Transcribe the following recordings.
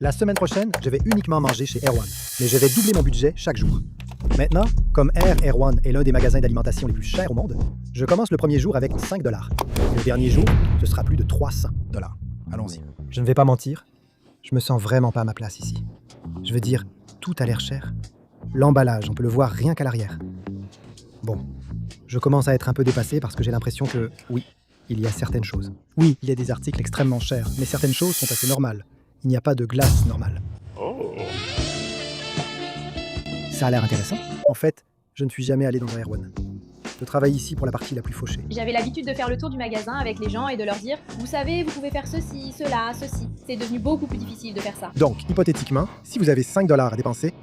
La semaine prochaine, je vais uniquement manger chez Erwan, mais je vais doubler mon budget chaque jour. Maintenant, comme Erwan est l'un des magasins d'alimentation les plus chers au monde, je commence le premier jour avec 5 $. Le dernier jour, ce sera plus de 300 $. Allons-y. Je ne vais pas mentir, je me sens vraiment pas à ma place ici. Je veux dire, tout a l'air cher. L'emballage, on peut le voir rien qu'à l'arrière. Bon, je commence à être un peu dépassé parce que j'ai l'impression que, oui, il y a certaines choses. Oui, il y a des articles extrêmement chers, mais certaines choses sont assez normales. Il n'y a pas de glace normale. Oh. Ça a l'air intéressant. En fait, je ne suis jamais allé dans un Erwan. Je travaille ici pour la partie la plus fauchée. J'avais l'habitude de faire le tour du magasin avec les gens et de leur dire « Vous savez, vous pouvez faire ceci, cela, ceci ». C'est devenu beaucoup plus difficile de faire ça. Donc, hypothétiquement, si vous avez 5 $ à dépenser,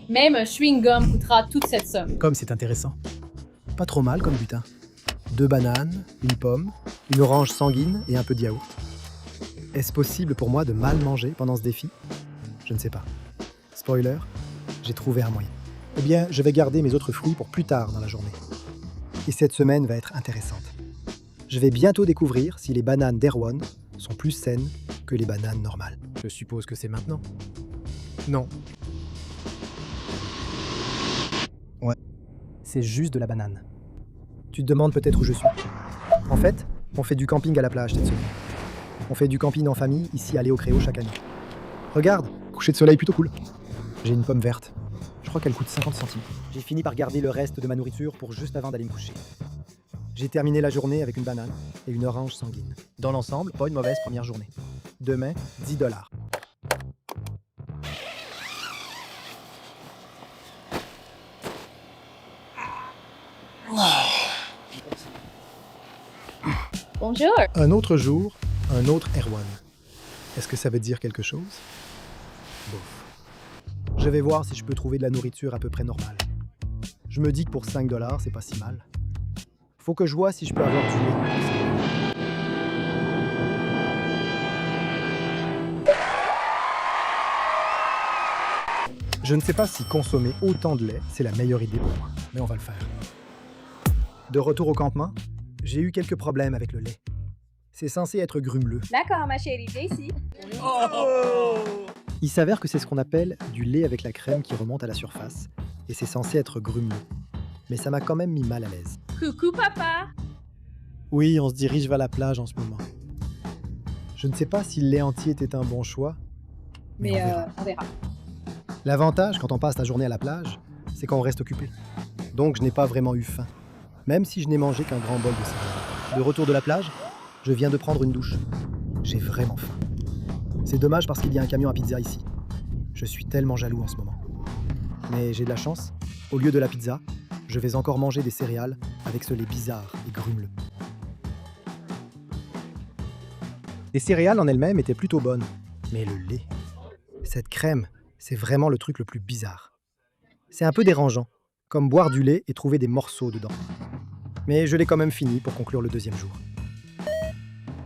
Même un chewing-gum coûtera toute cette somme. comme c'est intéressant. Pas trop mal comme butin. 2 bananes, une pomme, une orange sanguine et un peu de yaourt. Est-ce possible pour moi de mal manger pendant ce défi? Je ne sais pas. Spoiler, j'ai trouvé un moyen. Eh bien, je vais garder mes autres fruits pour plus tard dans la journée. Et cette semaine va être intéressante. Je vais bientôt découvrir si les bananes d'Erwan sont plus saines que les bananes normales. Je suppose que c'est maintenant. Non. Ouais. C'est juste de la banane. Tu te demandes peut-être où je suis. En fait, on fait du camping à la plage cette semaine. On fait du camping en famille ici à Léo Créo chaque année. Regarde, coucher de soleil plutôt cool. J'ai une pomme verte. Je crois qu'elle coûte 50 centimes. J'ai fini par garder le reste de ma nourriture pour juste avant d'aller me coucher. J'ai terminé la journée avec une banane et une orange sanguine. Dans l'ensemble, pas une mauvaise première journée. Demain, 10 $. Bonjour. Un autre jour, un autre Erwan. Est-ce que ça veut dire quelque chose? Bof. Je vais voir si je peux trouver de la nourriture à peu près normale. Je me dis que pour 5 $, c'est pas si mal. Faut que je vois si je peux avoir du lait. Je ne sais pas si consommer autant de lait, c'est la meilleure idée pour moi, mais on va le faire. De retour au campement, j'ai eu quelques problèmes avec le lait. C'est censé être grumeleux. D'accord, ma chérie Daisy. Il s'avère que c'est ce qu'on appelle du lait avec la crème qui remonte à la surface, et c'est censé être grumeleux. Mais ça m'a quand même mis mal à l'aise. Coucou, papa. Oui, on se dirige vers la plage en ce moment. Je ne sais pas si le lait entier était un bon choix, mais on verra. On verra. L'avantage quand on passe la journée à la plage, c'est qu'on reste occupé. Donc je n'ai pas vraiment eu faim, même si je n'ai mangé qu'un grand bol de céréales. De retour de la plage, je viens de prendre une douche. J'ai vraiment faim. C'est dommage parce qu'il y a un camion à pizza ici. Je suis tellement jaloux en ce moment. Mais j'ai de la chance. Au lieu de la pizza, je vais encore manger des céréales avec ce lait bizarre et grumeleux. Les céréales en elles-mêmes étaient plutôt bonnes. Mais le lait, cette crème, c'est vraiment le truc le plus bizarre. C'est un peu dérangeant, comme boire du lait et trouver des morceaux dedans. Mais je l'ai quand même fini pour conclure le deuxième jour.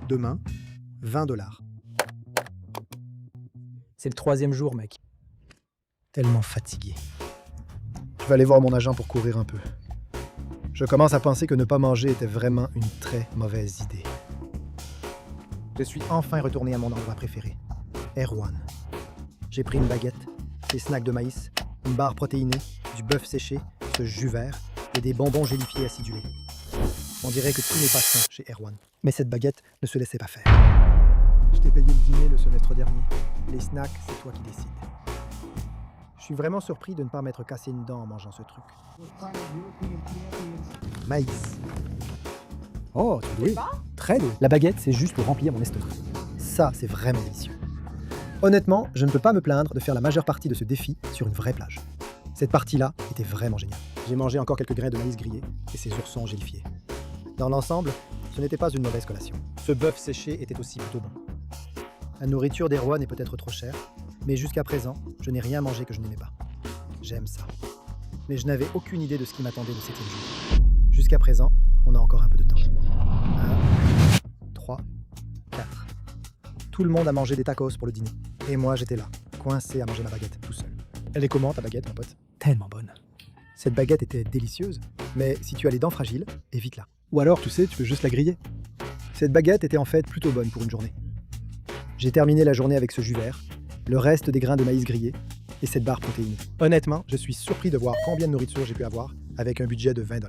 Demain, 20 $. C'est le 3e jour, mec. Tellement fatigué. Je vais aller voir mon agent pour courir un peu. Je commence à penser que ne pas manger était vraiment une très mauvaise idée. Je suis enfin retourné à mon endroit préféré, Erwan. J'ai pris une baguette, des snacks de maïs, une barre protéinée, du bœuf séché, ce jus vert et des bonbons gélifiés acidulés. On dirait que tout n'est pas sain chez Erwan. Mais cette baguette ne se laissait pas faire. Je t'ai payé le dîner le semestre dernier. Les snacks, c'est toi qui décides. Je suis vraiment surpris de ne pas m'être cassé une dent en mangeant ce truc. Maïs. Oh, c'est doué. Très doué. La baguette, c'est juste pour remplir mon estomac. Ça, c'est vraiment délicieux. Honnêtement, je ne peux pas me plaindre de faire la majeure partie de ce défi sur une vraie plage. Cette partie-là était vraiment géniale. J'ai mangé encore quelques grains de maïs grillés et ces oursons gélifiés. Dans l'ensemble, ce n'était pas une mauvaise collation. Ce bœuf séché était aussi plutôt bon. La nourriture d'Erwan est peut-être trop chère, mais jusqu'à présent, je n'ai rien mangé que je n'aimais pas. J'aime ça. Mais je n'avais aucune idée de ce qui m'attendait le 7e jour. Jusqu'à présent, on a encore un peu de temps. 1, 3, 4. Tout le monde a mangé des tacos pour le dîner. Et moi, j'étais là, coincé à manger ma baguette tout seul. Elle est comment ta baguette, mon pote? Tellement bonne. Cette baguette était délicieuse, mais si tu as les dents fragiles, évite-la. Ou alors, tu sais, tu peux juste la griller. Cette baguette était en fait plutôt bonne pour une journée. J'ai terminé la journée avec ce jus vert, le reste des grains de maïs grillés et cette barre protéinée. Honnêtement, je suis surpris de voir combien de nourriture j'ai pu avoir avec un budget de 20 $.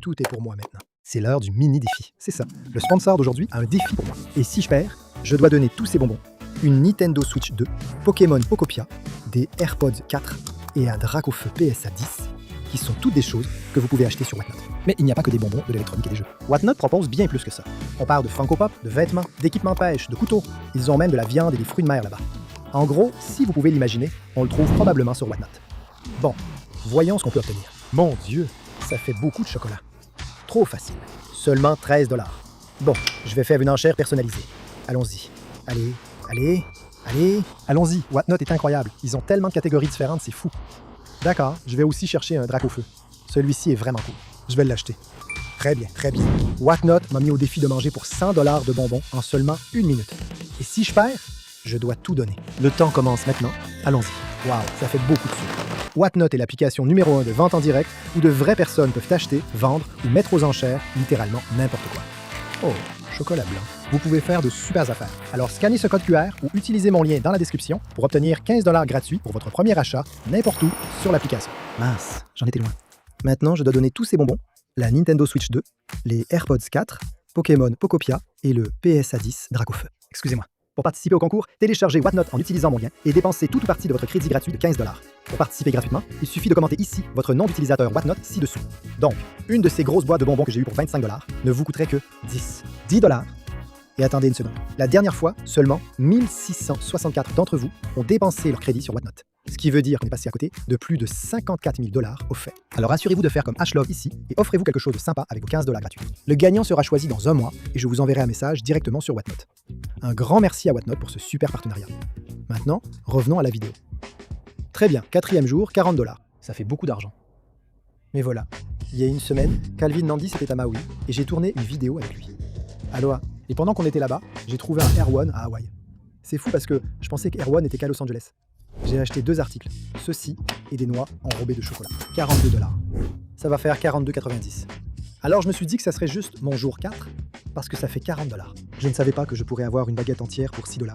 Tout est pour moi maintenant. C'est l'heure du mini-défi. C'est ça. Le sponsor d'aujourd'hui a un défi pour moi. Et si je perds, je dois donner tous ces bonbons, une Nintendo Switch 2, Pokémon Pokopia, des AirPods 4 et un Dracofeu PSA 10, qui sont toutes des choses que vous pouvez acheter sur Whatnot. Mais il n'y a pas que des bonbons, de l'électronique et des jeux. Whatnot propose bien plus que ça. On parle de Funko Pop, de vêtements, d'équipements pêche, de couteaux. Ils ont même de la viande et des fruits de mer là-bas. En gros, si vous pouvez l'imaginer, on le trouve probablement sur Whatnot. Bon, voyons ce qu'on peut obtenir. Mon Dieu, ça fait beaucoup de chocolat. Trop facile. Seulement 13 $. Bon, je vais faire une enchère personnalisée. Allons-y. Allez. Allons-y, Whatnot est incroyable. Ils ont tellement de catégories différentes, c'est fou. D'accord, je vais aussi chercher un Dracofeu. Celui-ci est vraiment cool. Je vais l'acheter. Très bien. Whatnot m'a mis au défi de manger pour 100 $ de bonbons en seulement 1 minute. Et si je perds, je dois tout donner. Le temps commence maintenant. Allons-y. Waouh, ça fait beaucoup de sucre. Whatnot est l'application numéro 1 de vente en direct où de vraies personnes peuvent acheter, vendre ou mettre aux enchères littéralement n'importe quoi. Oh, chocolat blanc. Vous pouvez faire de super affaires. Alors scannez ce code QR ou utilisez mon lien dans la description pour obtenir 15 $ gratuits pour votre premier achat n'importe où sur l'application. Mince, j'en étais loin. Maintenant, je dois donner tous ces bonbons, la Nintendo Switch 2, les AirPods 4, Pokémon Pokopia et le PSA 10 Dracofeu. Excusez-moi. Pour participer au concours, téléchargez Whatnot en utilisant mon lien et dépensez tout ou partie de votre crédit gratuit de 15 $. Pour participer gratuitement, il suffit de commenter ici votre nom d'utilisateur Whatnot ci-dessous. Donc, une de ces grosses boîtes de bonbons que j'ai eues pour 25 $ ne vous coûterait que 10 $. Et attendez une seconde. La dernière fois, seulement 1664 d'entre vous ont dépensé leur crédit sur Whatnot. Ce qui veut dire qu'on est passé à côté de plus de 54 000 $ au fait. Alors assurez-vous de faire comme Ashlove ici et offrez-vous quelque chose de sympa avec vos 15 $ gratuits. Le gagnant sera choisi dans un mois et je vous enverrai un message directement sur Whatnot. Un grand merci à Whatnot pour ce super partenariat. Maintenant, revenons à la vidéo. Très bien, 4e jour, 40 $. Ça fait beaucoup d'argent. Mais voilà, il y a une semaine, Calvin Nandis était à Maui et j'ai tourné une vidéo avec lui. Aloha. Et pendant qu'on était là-bas, j'ai trouvé un Air One à Hawaï. C'est fou parce que je pensais que Air One n'était qu'à Los Angeles. J'ai acheté 2 articles, ceux-ci et des noix enrobées de chocolat. 42 $. Ça va faire 42,90 $. Alors je me suis dit que ça serait juste mon jour 4 parce que ça fait 40 $. Je ne savais pas que je pourrais avoir une baguette entière pour 6 $.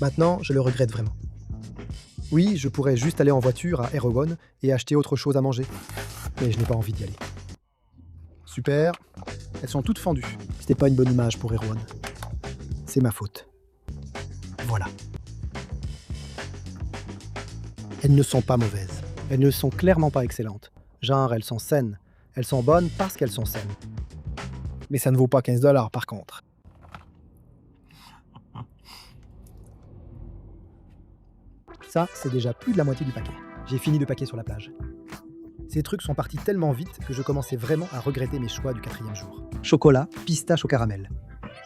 Maintenant, je le regrette vraiment. Oui, je pourrais juste aller en voiture à Erewhon et acheter autre chose à manger. Mais je n'ai pas envie d'y aller. Super. Elles sont toutes fendues. C'était pas une bonne image pour Erewhon. C'est ma faute. Voilà. Elles ne sont pas mauvaises. Elles ne sont clairement pas excellentes. Genre, elles sont saines. Elles sont bonnes parce qu'elles sont saines. Mais ça ne vaut pas 15 $ par contre. Ça, c'est déjà plus de la moitié du paquet. J'ai fini de paquer sur la plage. Ces trucs sont partis tellement vite que je commençais vraiment à regretter mes choix du 4e jour. Chocolat, pistache au caramel.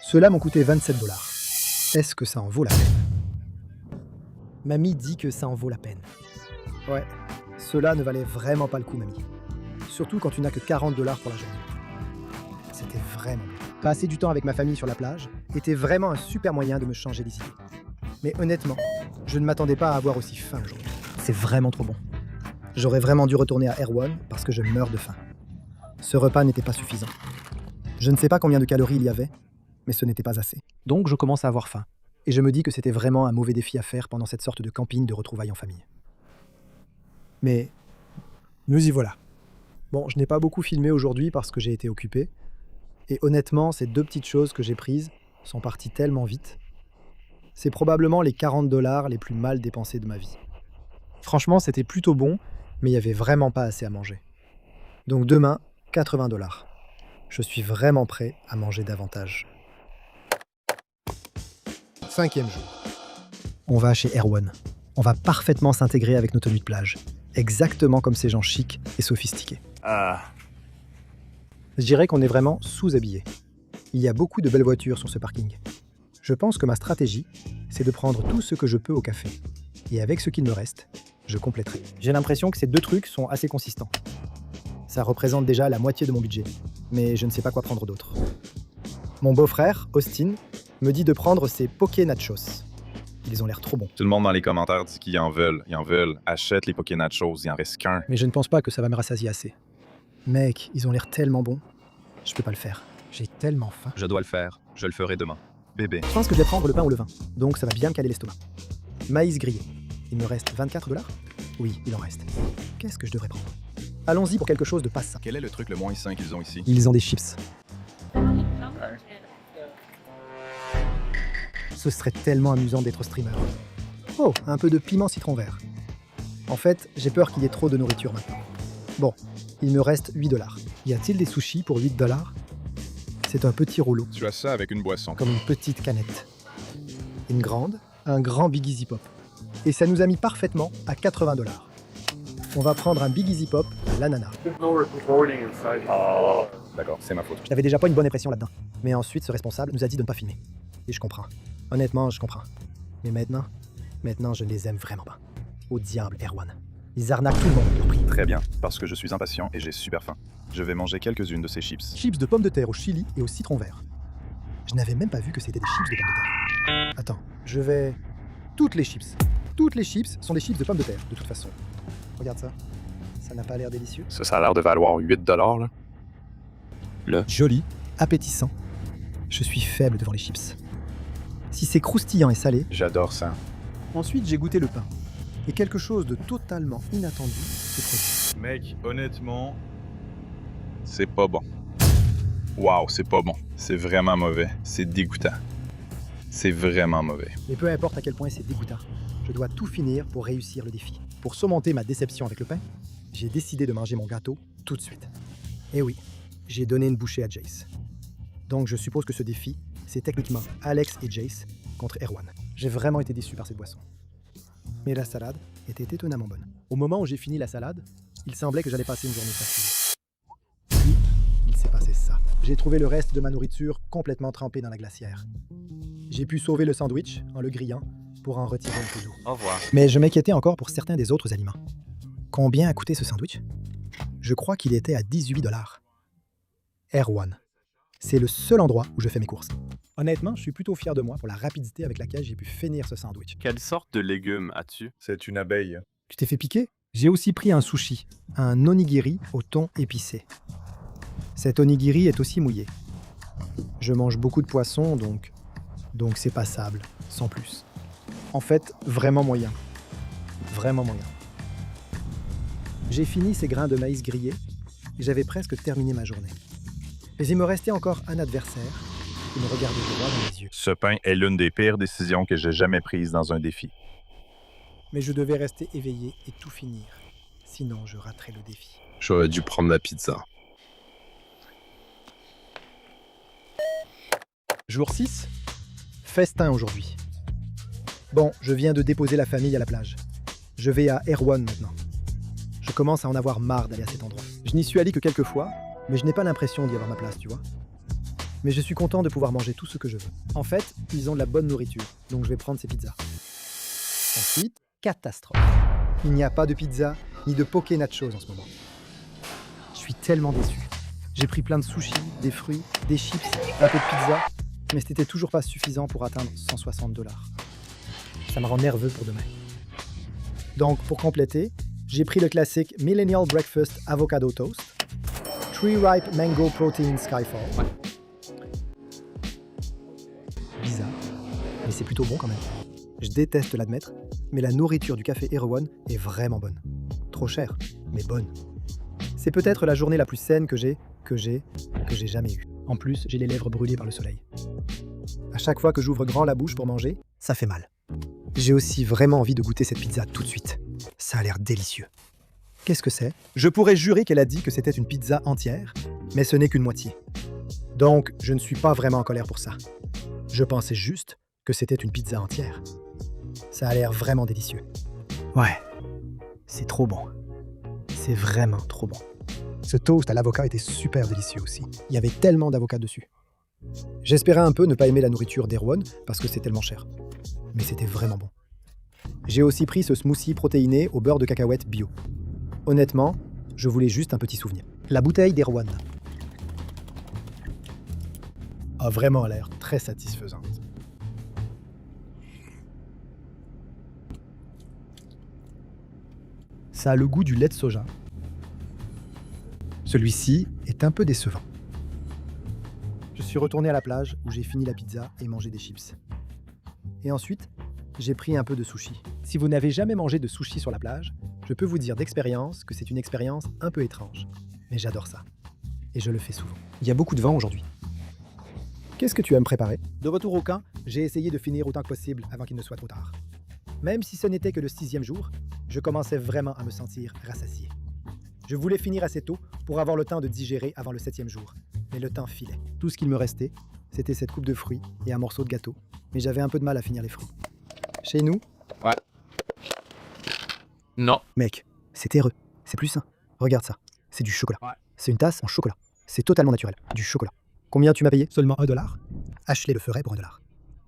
Ceux-là m'ont coûté 27 $. Est-ce que ça en vaut la peine? Mamie dit que ça en vaut la peine. Ouais, ceux-là ne valaient vraiment pas le coup, mamie. Surtout quand tu n'as que 40 $ pour la journée. C'était vraiment bien. Passer du temps avec ma famille sur la plage était vraiment un super moyen de me changer les idées. Mais honnêtement, je ne m'attendais pas à avoir aussi faim aujourd'hui. C'est vraiment trop bon. J'aurais vraiment dû retourner à Erewhon parce que je meurs de faim. Ce repas n'était pas suffisant. Je ne sais pas combien de calories il y avait, mais ce n'était pas assez. Donc je commence à avoir faim. Et je me dis que c'était vraiment un mauvais défi à faire pendant cette sorte de camping de retrouvailles en famille. Mais nous y voilà. Bon, je n'ai pas beaucoup filmé aujourd'hui parce que j'ai été occupé. Et honnêtement, ces 2 petites choses que j'ai prises sont parties tellement vite. C'est probablement les 40 $ les plus mal dépensés de ma vie. Franchement, c'était plutôt bon, mais il n'y avait vraiment pas assez à manger. Donc demain, 80 $. Je suis vraiment prêt à manger davantage. 5e jour. On va chez Erewhon. On va parfaitement s'intégrer avec nos tenues de plage. Exactement comme ces gens chics et sophistiqués. Je dirais qu'on est vraiment sous-habillés. Il y a beaucoup de belles voitures sur ce parking. Je pense que ma stratégie, c'est de prendre tout ce que je peux au café. Et avec ce qu'il me reste, je compléterai. J'ai l'impression que ces 2 trucs sont assez consistants. Ça représente déjà la moitié de mon budget, mais je ne sais pas quoi prendre d'autre. Mon beau-frère, Austin, me dit de prendre ces Poké Nachos. Ils ont l'air trop bons. Tout le monde dans les commentaires dit qu'ils en veulent. Ils en veulent. Achète les Poké Nachos, il en reste qu'un. Mais je ne pense pas que ça va me rassasier assez. Mec, ils ont l'air tellement bons. Je peux pas le faire. J'ai tellement faim. Je dois le faire. Je le ferai demain. Bébé. Je pense que je vais prendre le pain au levain, donc ça va bien me caler l'estomac. Maïs grillé. Il me reste 24 $? Oui, il en reste. Qu'est-ce que je devrais prendre? Allons-y pour quelque chose de pas sain. Quel est le truc le moins sain qu'ils ont ici? Ils ont des chips. Ce serait tellement amusant d'être streamer. Oh, un peu de piment citron vert. En fait, j'ai peur qu'il y ait trop de nourriture maintenant. Bon, il me reste 8 $. Y a-t-il des sushis pour 8 $? C'est un petit rouleau, Tu as ça avec une boisson. comme une petite canette. Une grande, un grand Big Easy Pop. Et ça nous a mis parfaitement à 80 $. On va prendre un Big Easy Pop à l'ananas. D'accord, c'est ma faute. Je n'avais déjà pas une bonne impression là-dedans. Mais ensuite, ce responsable nous a dit de ne pas filmer. Et je comprends. Honnêtement, je comprends. Mais maintenant, je les aime vraiment pas. Au diable, Erwan. Ils arnaquent tout le monde avec leur prix. Très bien, parce que je suis impatient et j'ai super faim. Je vais manger quelques-unes de ces chips. Chips de pommes de terre au chili et au citron vert. Je n'avais même pas vu que c'était des chips de pommes de terre. Attends, je vais... Toutes les chips. Toutes les chips sont des chips de pommes de terre, de toute façon. Regarde ça. Ça n'a pas l'air délicieux. Ça a l'air de valoir 8 $, là. Joli, appétissant. Je suis faible devant les chips. Si c'est croustillant et salé... J'adore ça. Ensuite, j'ai goûté le pain. Et quelque chose de totalement inattendu s'est produit. Mec, honnêtement, c'est pas bon. Waouh, c'est pas bon. C'est vraiment mauvais. C'est dégoûtant. C'est vraiment mauvais. Mais peu importe à quel point c'est dégoûtant, je dois tout finir pour réussir le défi. Pour surmonter ma déception avec le pain, j'ai décidé de manger mon gâteau tout de suite. Et oui, j'ai donné une bouchée à Jace. Donc je suppose que ce défi, c'est techniquement Alex et Jace contre Erwan. J'ai vraiment été déçu par cette boisson. Mais la salade était étonnamment bonne. Au moment où j'ai fini la salade, il semblait que j'allais passer une journée facile. Puis, il s'est passé ça. J'ai trouvé le reste de ma nourriture complètement trempé dans la glacière. J'ai pu sauver le sandwich en le grillant pour en retirer un peu d'eau. Au revoir. Mais je m'inquiétais encore pour certains des autres aliments. Combien a coûté ce sandwich? Je crois qu'il était à 18 $. Erwan. C'est le seul endroit où je fais mes courses. Honnêtement, je suis plutôt fier de moi pour la rapidité avec laquelle j'ai pu finir ce sandwich. Quelle sorte de légumes as-tu? C'est une abeille. Tu t'es fait piquer? J'ai aussi pris un sushi, un onigiri au thon épicé. Cet onigiri est aussi mouillé. Je mange beaucoup de poissons, donc c'est passable, sans plus. En fait, vraiment moyen. Vraiment moyen. J'ai fini ces grains de maïs grillés et j'avais presque terminé ma journée. Mais il me restait encore un adversaire qui me regardait droit dans les yeux. Ce pain est l'une des pires décisions que j'ai jamais prises dans un défi. Mais je devais rester éveillé et tout finir. Sinon, je raterais le défi. J'aurais dû prendre la pizza. Jour 6. Festin aujourd'hui. Bon, je viens de déposer la famille à la plage. Je vais à Erwan maintenant. Je commence à en avoir marre d'aller à cet endroit. Je n'y suis allé que quelques fois, mais je n'ai pas l'impression d'y avoir ma place, tu vois. Mais je suis content de pouvoir manger tout ce que je veux. En fait, ils ont de la bonne nourriture, donc je vais prendre ces pizzas. Ensuite, catastrophe. Il n'y a pas de pizza, ni de poké nachos en ce moment. Je suis tellement déçu. J'ai pris plein de sushis, des fruits, des chips, un peu de pizza, mais c'était toujours pas suffisant pour atteindre 160 $. Ça me rend nerveux pour demain. Donc, pour compléter, j'ai pris le classique Millennial Breakfast Avocado Toast, Tree Ripe Mango Protein Skyfall. Bizarre, mais c'est plutôt bon quand même. Je déteste l'admettre, mais la nourriture du café Erwan est vraiment bonne. Trop chère, mais bonne. C'est peut-être la journée la plus saine que j'ai jamais eue. En plus, j'ai les lèvres brûlées par le soleil. À chaque fois que j'ouvre grand la bouche pour manger, ça fait mal. J'ai aussi vraiment envie de goûter cette pizza tout de suite. Ça a l'air délicieux. Qu'est-ce que c'est? Je pourrais jurer qu'elle a dit que c'était une pizza entière, mais ce n'est qu'une moitié. Donc, je ne suis pas vraiment en colère pour ça. Je pensais juste que c'était une pizza entière. Ça a l'air vraiment délicieux. Ouais, c'est trop bon. C'est vraiment trop bon. Ce toast à l'avocat était super délicieux aussi. Il y avait tellement d'avocats dessus. J'espérais un peu ne pas aimer la nourriture d'Erwan parce que c'est tellement cher. Mais c'était vraiment bon. J'ai aussi pris ce smoothie protéiné au beurre de cacahuète bio. Honnêtement, je voulais juste un petit souvenir. La bouteille d'Erwan a vraiment l'air très satisfaisante. Ça a le goût du lait de soja. Celui-ci est un peu décevant. Je suis retourné à la plage où j'ai fini la pizza et mangé des chips. Et ensuite, j'ai pris un peu de sushi. Si vous n'avez jamais mangé de sushi sur la plage, je peux vous dire d'expérience que c'est une expérience un peu étrange. Mais j'adore ça. Et je le fais souvent. Il y a beaucoup de vent aujourd'hui. Qu'est-ce que tu aimes préparer? De retour au camp, j'ai essayé de finir autant que possible avant qu'il ne soit trop tard. Même si ce n'était que le 6e jour, je commençais vraiment à me sentir rassasié. Je voulais finir assez tôt pour avoir le temps de digérer avant le 7e jour. Mais le temps filait. Tout ce qu'il me restait, c'était cette coupe de fruits et un morceau de gâteau. Mais j'avais un peu de mal à finir les fruits. Chez nous, Ouais. Non. mec, c'est terreux. C'est plus sain. Regarde ça. C'est du chocolat. Ouais. C'est une tasse en chocolat. C'est totalement naturel. Du chocolat. Combien tu m'as payé? Seulement $1. Ashley le ferait pour $1.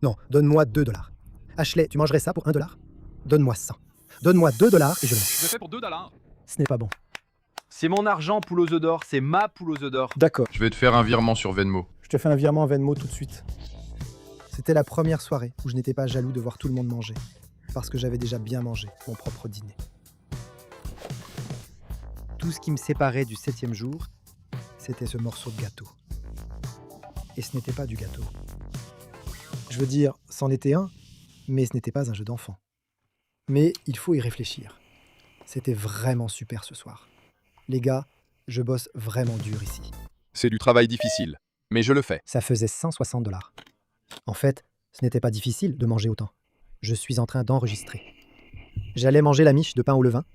Non, donne-moi $2. Ashley, tu mangerais ça pour $1? Donne-moi 100. Donne-moi $2 et je le mange. Je le fais pour $2. Ce n'est pas bon. C'est mon argent, poule aux œufs d'or. C'est ma poule aux œufs d'or. D'accord. Je vais te faire un virement sur Venmo. Je te fais un virement en Venmo tout de suite. C'était la première soirée où je n'étais pas jaloux de voir tout le monde manger, parce que j'avais déjà bien mangé mon propre dîner. Tout ce qui me séparait du 7e jour, c'était ce morceau de gâteau. Et ce n'était pas du gâteau. Je veux dire, c'en était un, mais ce n'était pas un jeu d'enfant. Mais il faut y réfléchir. C'était vraiment super ce soir. Les gars, je bosse vraiment dur ici. C'est du travail difficile, mais je le fais. Ça faisait $160. En fait, ce n'était pas difficile de manger autant. Je suis en train d'enregistrer. J'allais manger la miche de pain au levain,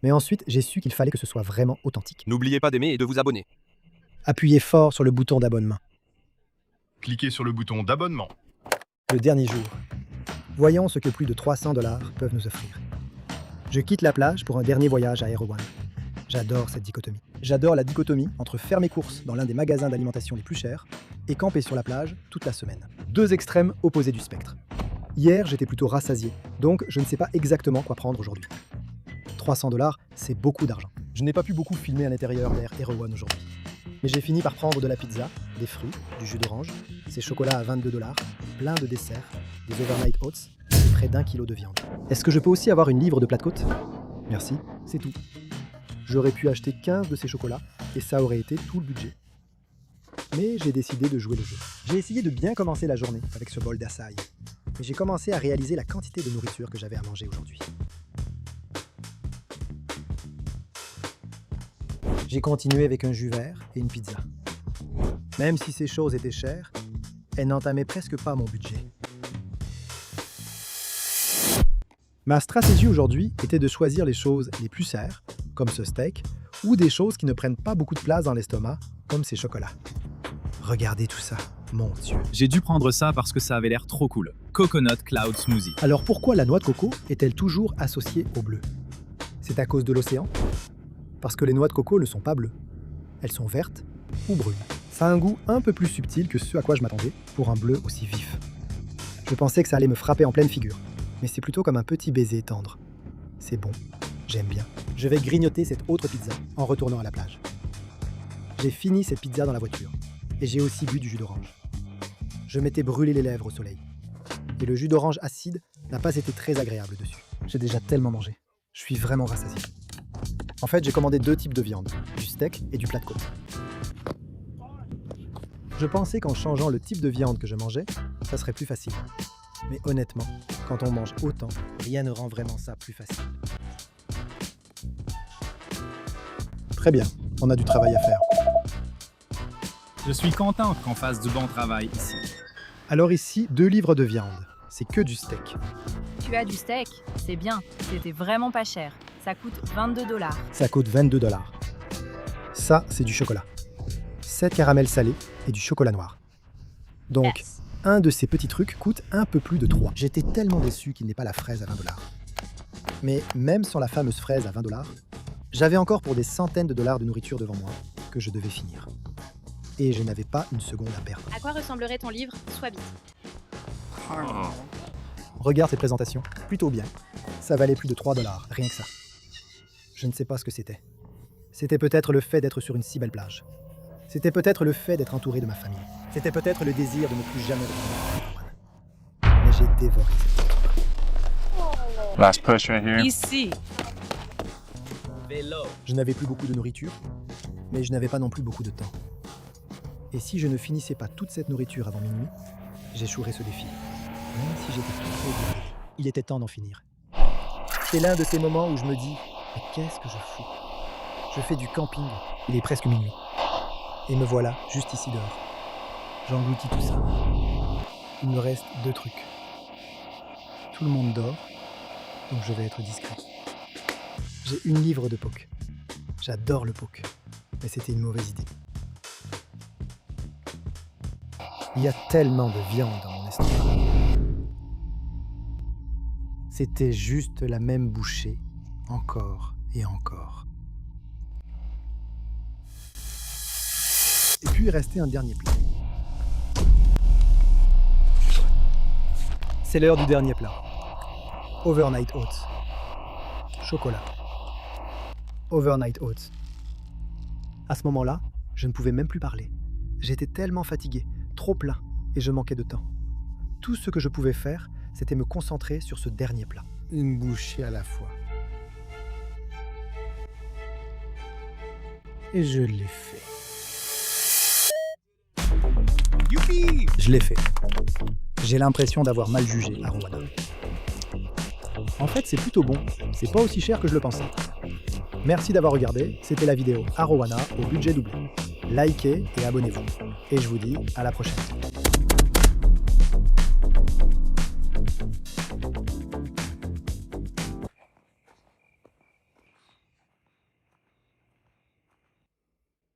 mais ensuite j'ai su qu'il fallait que ce soit vraiment authentique. N'oubliez pas d'aimer et de vous abonner. Appuyez fort sur le bouton d'abonnement. Cliquez sur le bouton d'abonnement. Le dernier jour. Voyons ce que plus de $300 peuvent nous offrir. Je quitte la plage pour un dernier voyage à Erewhon. J'adore cette dichotomie. J'adore la dichotomie entre faire mes courses dans l'un des magasins d'alimentation les plus chers et camper sur la plage toute la semaine. Deux extrêmes opposés du spectre. Hier, j'étais plutôt rassasié, donc je ne sais pas exactement quoi prendre aujourd'hui. $300, c'est beaucoup d'argent. Je n'ai pas pu beaucoup filmer à l'intérieur d'Air Erewhon aujourd'hui. Mais j'ai fini par prendre de la pizza, des fruits, du jus d'orange, ces chocolats à $22, plein de desserts, des overnight oats et près d'1 kilo de viande. Est-ce que je peux aussi avoir une livre de plat de côte? Merci, c'est tout. J'aurais pu acheter 15 de ces chocolats et ça aurait été tout le budget. Mais j'ai décidé de jouer le jeu. J'ai essayé de bien commencer la journée avec ce bol d'açaï. Et j'ai commencé à réaliser la quantité de nourriture que j'avais à manger aujourd'hui. J'ai continué avec un jus vert et une pizza. Même si ces choses étaient chères, elles n'entamaient presque pas mon budget. Ma stratégie aujourd'hui était de choisir les choses les plus chères, comme ce steak, ou des choses qui ne prennent pas beaucoup de place dans l'estomac, comme ces chocolats. Regardez tout ça, mon Dieu. J'ai dû prendre ça parce que ça avait l'air trop cool. Coconut Cloud Smoothie. Alors pourquoi la noix de coco est-elle toujours associée au bleu? C'est à cause de l'océan? Parce que les noix de coco ne sont pas bleues. Elles sont vertes ou brunes. Ça a un goût un peu plus subtil que ce à quoi je m'attendais pour un bleu aussi vif. Je pensais que ça allait me frapper en pleine figure, mais c'est plutôt comme un petit baiser tendre. C'est bon, j'aime bien. Je vais grignoter cette autre pizza en retournant à la plage. J'ai fini cette pizza dans la voiture, et j'ai aussi bu du jus d'orange. Je m'étais brûlé les lèvres au soleil, et le jus d'orange acide n'a pas été très agréable dessus. J'ai déjà tellement mangé, je suis vraiment rassasié. En fait, j'ai commandé 2 types de viande, du steak et du plat de côte. Je pensais qu'en changeant le type de viande que je mangeais, ça serait plus facile. Mais honnêtement, quand on mange autant, rien ne rend vraiment ça plus facile. Très bien, on a du travail à faire. Je suis content qu'on fasse du bon travail ici. Alors ici, 2 livres de viande. C'est que du steak. Tu as du steak? C'est bien, c'était vraiment pas cher. Ça coûte $22. Ça coûte $22. Ça, c'est du chocolat. 7 caramels salés et du chocolat noir. Donc, Yes. un de ces petits trucs coûte un peu plus de 3. J'étais tellement déçu qu'il n'ait pas la fraise à $20. Mais même sans la fameuse fraise à $20, j'avais encore pour des centaines de dollars de nourriture devant moi que je devais finir. Et je n'avais pas une seconde à perdre. À quoi ressemblerait ton livre? Sois vite. Regarde cette présentation, plutôt bien. Ça valait plus de $3, rien que ça. Je ne sais pas ce que c'était. C'était peut-être le fait d'être sur une si belle plage. C'était peut-être le fait d'être entouré de ma famille. C'était peut-être le désir de ne plus jamais retourner à Erewhon. Mais j'ai dévoré cette nourriture. Last push right here. Ici. Je n'avais plus beaucoup de nourriture, mais je n'avais pas non plus beaucoup de temps. Et si je ne finissais pas toute cette nourriture avant minuit, j'échouerais ce défi. Même si j'étais tout près de l'aider. Il était temps d'en finir. C'est l'un de ces moments où je me dis « Mais qu'est-ce que je fous ?» Je fais du camping. Il est presque minuit. Et me voilà, juste ici dehors. J'engloutis tout ça. Il me reste 2 trucs. Tout le monde dort, donc je vais être discret. J'ai une livre de poke. J'adore le poke, mais c'était une mauvaise idée. Il y a tellement de viande dans mon estomac. C'était juste la même bouchée, encore et encore. Et puis il restait un dernier plat. C'est l'heure du dernier plat. Overnight Oats. Chocolat. Overnight Oats. À ce moment-là, je ne pouvais même plus parler. J'étais tellement fatigué, trop plein, et je manquais de temps. Tout ce que je pouvais faire, c'était me concentrer sur ce dernier plat. Une bouchée à la fois. Et je l'ai fait. Youpi! Je l'ai fait. J'ai l'impression d'avoir mal jugé Arowana. En fait, c'est plutôt bon. C'est pas aussi cher que je le pensais. Merci d'avoir regardé. C'était la vidéo Arowana au budget doublé. Likez et abonnez-vous. Et je vous dis à la prochaine.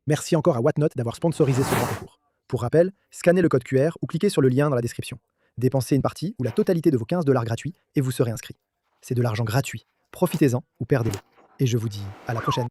Merci encore à Whatnot d'avoir sponsorisé ce grand concours. Pour rappel, scannez le code QR ou cliquez sur le lien dans la description. Dépensez une partie ou la totalité de vos 15 $ gratuits et vous serez inscrit. C'est de l'argent gratuit. Profitez-en ou perdez-le. Et je vous dis à la prochaine.